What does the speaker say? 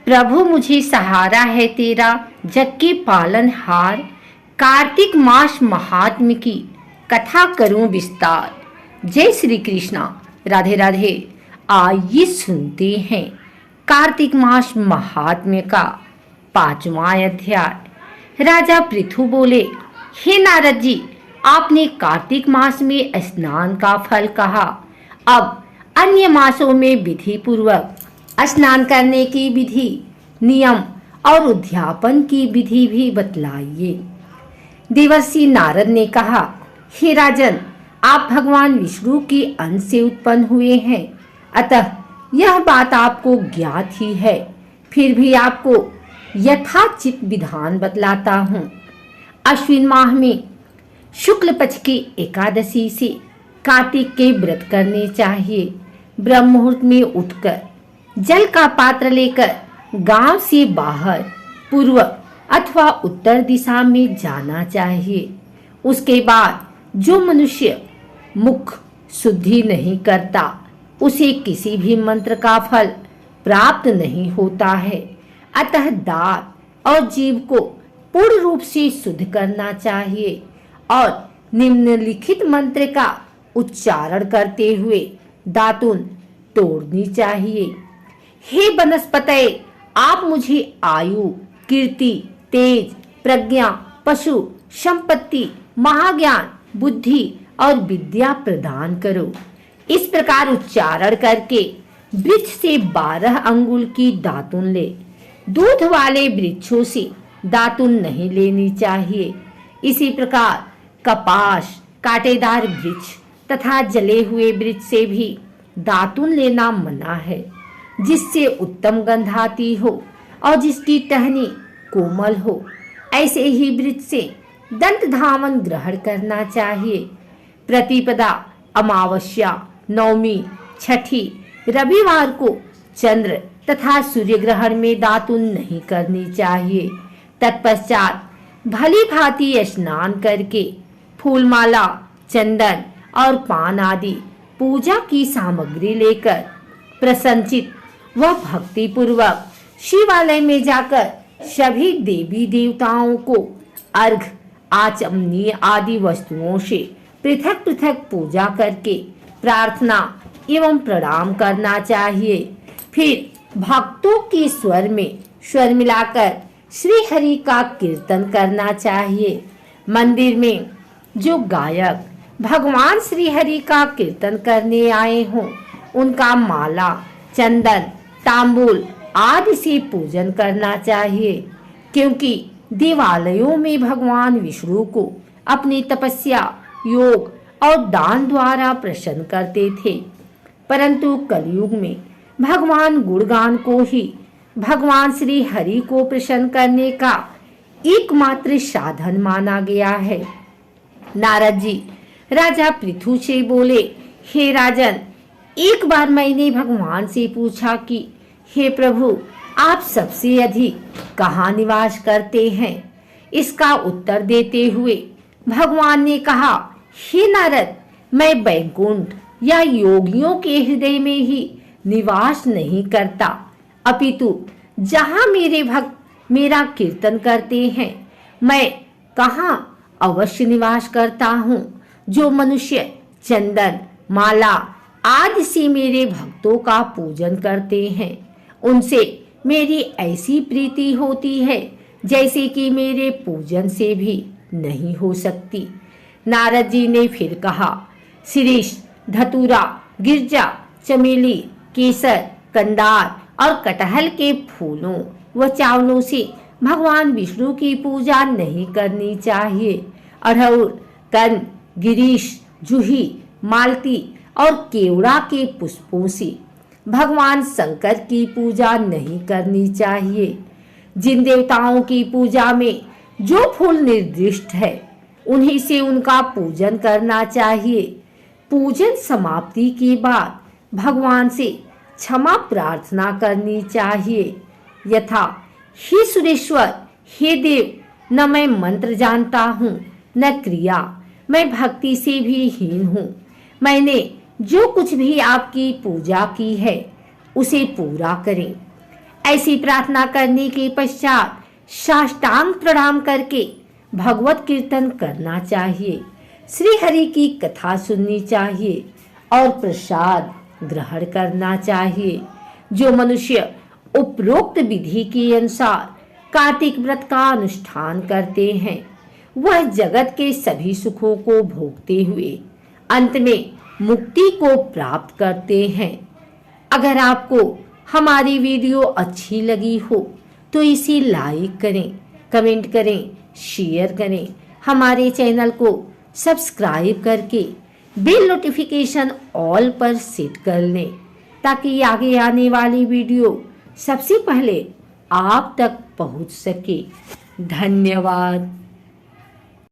प्रभु मुझे सहारा है तेरा, जग के पालनहार। कार्तिक मास महात्म्य की कथा करूं विस्तार। जय श्री कृष्णा, राधे राधे। आइए सुनते हैं कार्तिक मास महात्म्य का 5वां अध्याय। राजा पृथु बोले, हे नारद जी, आपने कार्तिक मास में स्नान का फल कहा, अब अन्य मासों में विधि पूर्वक स्नान करने की विधि, नियम और उद्यापन की विधि भी बतलाइए। देवर्षि नारद ने कहा, हे राजन, आप भगवान विष्णु के अंश से उत्पन्न हुए हैं, अतः यह बात आपको ज्ञात ही है। फिर भी आपको यथाचित विधान बतलाता हूँ। अश्विन माह में शुक्ल पक्ष की एकादशी से कार्तिक के व्रत करने चाहिए। ब्रह्म मुहूर्त में उठकर जल का पात्र लेकर गांव से बाहर पूर्व अथवा उत्तर दिशा में जाना चाहिए। उसके बाद जो मनुष्य मुख शुद्धि नहीं करता, उसे किसी भी मंत्र का फल प्राप्त नहीं होता है। अतः दांत और जीभ को पूर्ण रूप से शुद्ध करना चाहिए और निम्नलिखित मंत्र का उच्चारण करते हुए दातुन तोड़नी चाहिए। हे वनस्पते, आप मुझे आयु, कीर्ति, तेज, प्रज्ञा, पशु, संपत्ति, महाज्ञान, बुद्धि और विद्या प्रदान करो। इस प्रकार उच्चारण करके वृक्ष से 12 अंगुल की दातुन ले। दूध वाले वृक्षों से दातुन नहीं लेनी चाहिए। इसी प्रकार कपास, कांटेदार वृक्ष तथा जले हुए वृक्ष से भी दातुन लेना मना है, जिससे उत्तम गंध आती हो और जिसकी टहनी कोमल हो। ऐसे ही वृक्ष से दंत धावन ग्रहण करना चाहिए। प्रतिपदा, अमावस्या, नवमी, छठी, रविवार को चंद्र तथा सूर्य ग्रहण में दातुन नहीं करनी चाहिए। तत्पश्चात भली भांति स्नान करके फूलमाला, चंदन और पान आदि पूजा की सामग्री लेकर प्रसन्नचित व भक्ति पूर्वक शिवालय में जाकर सभी देवी देवताओं को अर्घ, आचमनीय आदि वस्तुओं से पृथक पृथक पूजा करके प्रार्थना एवं प्रणाम करना चाहिए। फिर भक्तों के स्वर में स्वर मिलाकर श्री हरि का कीर्तन करना चाहिए। मंदिर में जो गायक भगवान श्री हरि का कीर्तन करने आए हों, उनका माला, चंदन, तांबूल आदि से पूजन करना चाहिए, क्योंकि देवालयों में भगवान विष्णु को अपनी तपस्या, योग और दान द्वारा प्रसन्न करते थे। परंतु कलयुग में भगवान गुणगान को ही भगवान श्री हरि को प्रसन्न करने का एकमात्र साधन माना गया है। नारद जी राजा पृथु से बोले, हे राजन, एक बार मैंने भगवान से पूछा कि हे प्रभु, आप सबसे अधिक कहाँ निवास करते हैं? इसका उत्तर देते हुए भगवान ने कहा, हे नारद, मैं वैकुंठ या योगियों के हृदय में ही निवास नहीं करता, अपितु जहाँ मेरे भक्त मेरा कीर्तन करते हैं, मैं कहाँ अवश्य निवास करता हूँ। जो मनुष्य चंदन, माला आदि से मेरे भक्तों का पूजन करते हैं, उनसे मेरी ऐसी प्रीति होती है जैसे कि मेरे पूजन से भी नहीं हो सकती। नारद जी ने फिर कहा, शिरीष, धतूरा, गिरजा, चमेली, केसर, कंदार और कटहल के फूलों व चावलों से भगवान विष्णु की पूजा नहीं करनी चाहिए। अड़हुल, कंद, गिरीश, जूही, मालती और केवड़ा के पुष्पों से भगवान शंकर की पूजा नहीं करनी चाहिए। जिन देवताओं की पूजा में जो फूल निर्दिष्ट है, उन्हीं से उनका पूजन करना चाहिए। पूजन समाप्ति के बाद भगवान से क्षमा प्रार्थना करनी चाहिए, यथा, हे सुरेश्वर, हे देव, न मैं मंत्र जानता हूँ न क्रिया, मैं भक्ति से भी हीन हूँ। मैंने जो कुछ भी आपकी पूजा की है, उसे पूरा करें। ऐसी प्रार्थना करने के पश्चात साष्टांग प्रणाम करके भगवत कीर्तन करना चाहिए, श्री हरि की कथा सुननी चाहिए और प्रसाद ग्रहण करना चाहिए। जो मनुष्य उपरोक्त विधि के अनुसार कार्तिक व्रत का अनुष्ठान करते हैं वह जगत के सभी सुखों को भोगते हुए अंत में मुक्ति को प्राप्त करते हैं। अगर आपको हमारी वीडियो अच्छी लगी हो तो इसे लाइक करें, कमेंट करें, शेयर करें। हमारे चैनल को सब्सक्राइब करके बेल नोटिफिकेशन ऑल पर सेट कर लें ताकि आगे आने वाली वीडियो सबसे पहले आप तक पहुंच सके। धन्यवाद।